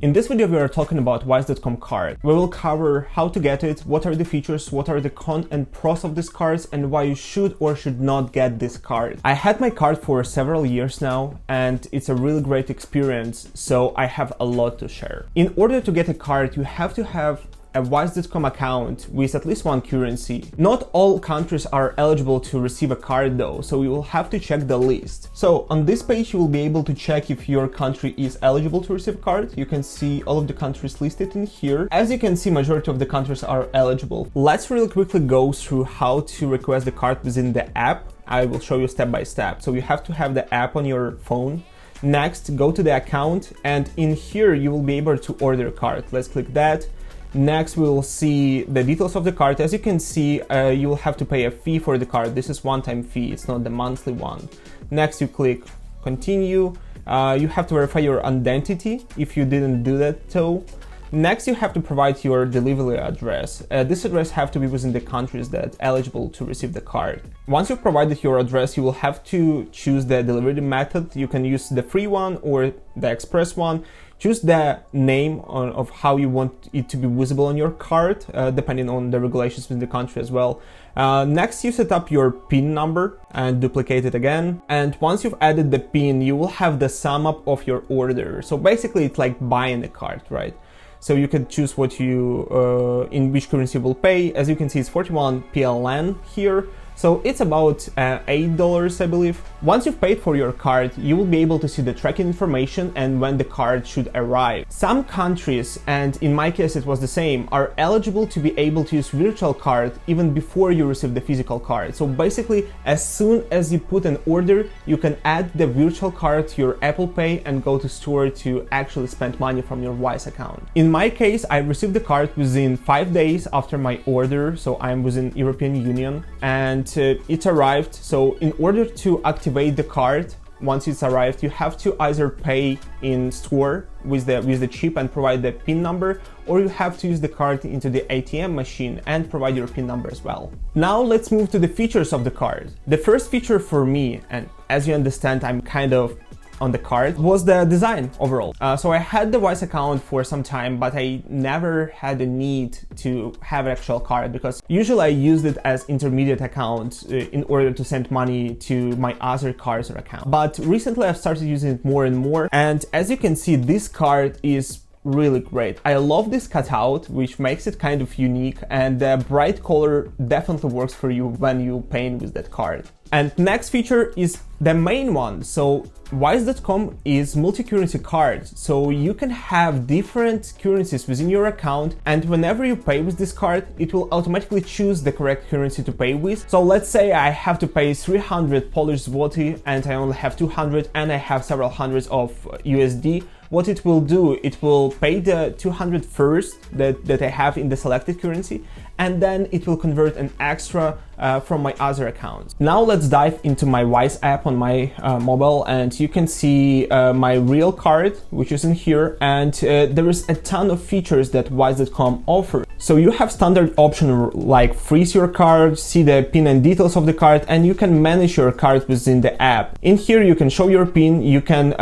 In this video we are talking about Wise.com card. We will cover how to get it, what are the features, what are the cons and pros of this card, and why you should or should not get this card. I had my card for several years now and it's a really great experience, so I have a lot to share. In order to get a card, you have to have a Wise.com account with at least one currency. Not all countries are eligible to receive a card though, so you will have to check the list. So on this page you will be able to check if your country is eligible to receive a card. You can see all of the countries listed in here. As you can see, majority of the countries are eligible. Let's really quickly go through how to request the card within the app. I will show you step by step. So you have to have the app on your phone. Next, go to the account, and in here you will be able to order a card. Let's click that. Next, we will see the details of the card. As you can see, you will have to pay a fee for the card. This is one-time fee, it's not the monthly one. Next, you click continue. You have to verify your identity if you didn't do that though. Next, you have to provide your delivery address. This address have to be within the countries that are eligible to receive the card. Once you've provided your address, you will have to choose the delivery method. You can use the free one or the express one. Choose the name of how you want it to be visible on your card, depending on the regulations within the country as well. Next, you set up your PIN number and duplicate it again. And once you've added the PIN, you will have the sum up of your order. So basically, it's like buying a card, right? So you can choose what you, in which currency you will pay. As you can see, it's 41 PLN here. So it's about $8, I believe. Once you've paid for your card, you will be able to see the tracking information and when the card should arrive. Some countries, and in my case it was the same, are eligible to be able to use virtual card even before you receive the physical card. So basically, as soon as you put an order, you can add the virtual card to your Apple Pay and go to store to actually spend money from your Wise account. In my case, I received the card within 5 days after my order, so I'm within European Union, and it arrived. So in order to activate the card, once it's arrived, you have to either pay in store with the chip and provide the PIN number, or you have to use the card into the ATM machine and provide your PIN number as well. Now let's move to the features of the card. The first feature for me, and as you understand, I'm kind of on the card, was the design overall. So I had the Wise account for some time, but I never had a need to have an actual card because usually I used it as intermediate account in order to send money to my other cards or account. But recently I've started using it more and more, and as you can see, this card is really great. I love this cutout, which makes it kind of unique, and the bright color definitely works for you when you paying with that card. And next feature is the main one. So Wise.com is multi-currency card, so you can have different currencies within your account, and whenever you pay with this card, it will automatically choose the correct currency to pay with. So let's say I have to pay 300 Polish zloty and I only have 200 and I have several hundreds of USD. What it will do, it will pay the 200 first that I have in the selected currency, and then it will convert an extra from my other accounts. Now let's dive into my Wise app on my mobile, and you can see my real card, which is in here, and there is a ton of features that Wise.com offers. So you have standard option like freeze your card, see the PIN and details of the card, and you can manage your card within the app. In here you can show your PIN, you can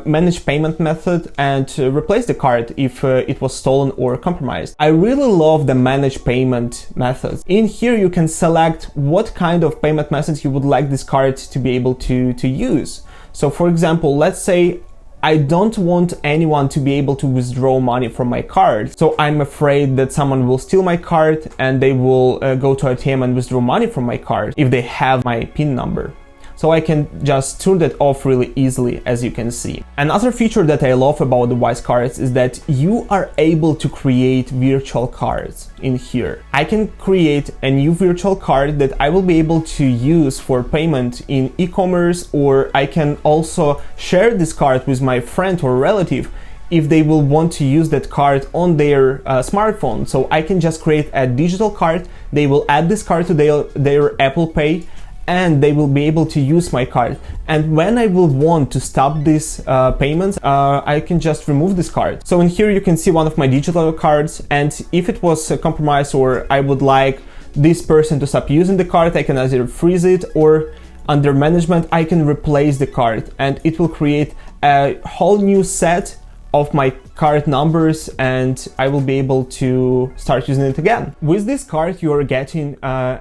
manage payment method and replace the card if it was stolen or compromised. I really love the manage payment methods. In here you can select what kind of payment methods you would like this card to be able to use. So for example, let's say I don't want anyone to be able to withdraw money from my card. So I'm afraid that someone will steal my card and they will go to ATM and withdraw money from my card if they have my PIN number. So I can just turn that off really easily, as you can see. Another feature that I love about the Wise cards is that you are able to create virtual cards in here. I can create a new virtual card that I will be able to use for payment in e-commerce, or I can also share this card with my friend or relative if they will want to use that card on their smartphone. So I can just create a digital card, they will add this card to their Apple Pay, and they will be able to use my card. And when I will want to stop these payments, I can just remove this card. So in here you can see one of my digital cards, and if it was compromised or I would like this person to stop using the card, I can either freeze it, or under management I can replace the card, and it will create a whole new set of my card numbers, and I will be able to start using it again. With this card, you are getting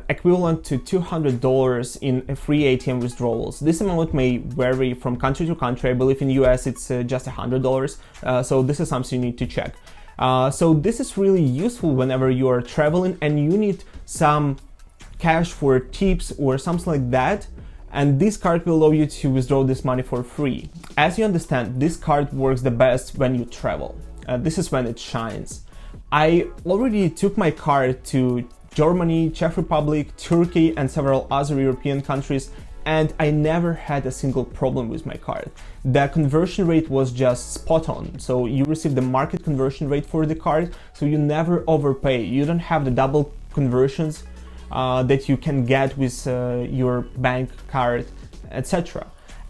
equivalent to $200 in free ATM withdrawals. This amount may vary from country to country. I believe in the US it's just $100, so this is something you need to check. So this is really useful whenever you are traveling and you need some cash for tips or something like that, and this card will allow you to withdraw this money for free. As you understand, this card works the best when you travel. This is when it shines. I already took my card to Germany, Czech Republic, Turkey, and several other European countries, and I never had a single problem with my card. The conversion rate was just spot on. So you receive the market conversion rate for the card, so you never overpay. You don't have the double conversions that you can get with your bank card, etc.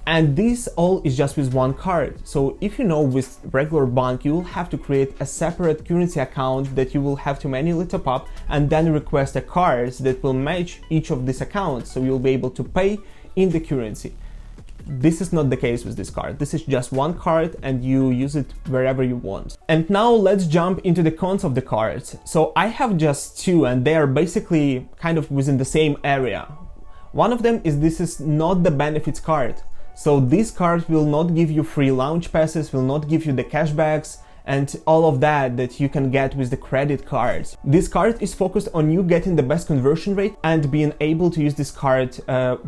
And this all is just with one card. So if you know, with regular bank, you will have to create a separate currency account that you will have to manually top up and then request a card that will match each of these accounts. So you'll be able to pay in the currency. This is not the case with this card. This is just one card and you use it wherever you want. And now let's jump into the cons of the cards. So I have just two, and they are basically kind of within the same area. One of them is this is not the benefits card. So this card will not give you free launch passes, will not give you the cashbacks and all of that you can get with the credit cards. This card is focused on you getting the best conversion rate and being able to use this card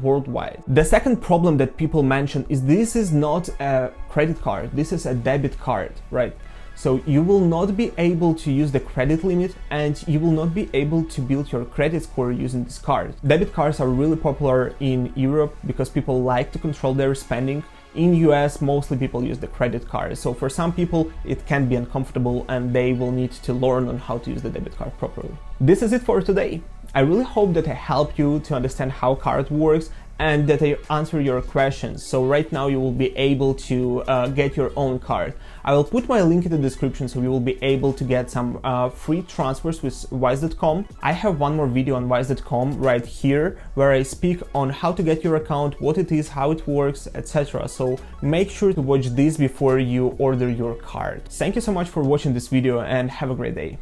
worldwide. The second problem that people mention is this is not a credit card, this is a debit card, right? So you will not be able to use the credit limit and you will not be able to build your credit score using this card. Debit cards are really popular in Europe because people like to control their spending. In US, mostly people use the credit card. So for some people, it can be uncomfortable and they will need to learn on how to use the debit card properly. This is it for today. I really hope that I helped you to understand how card works and that I answer your questions. So right now you will be able to get your own card. I will put my link in the description so you will be able to get some free transfers with Wise.com. I have one more video on Wise.com right here where I speak on how to get your account, what it is, how it works, etc. So make sure to watch this before you order your card. Thank you so much for watching this video and have a great day.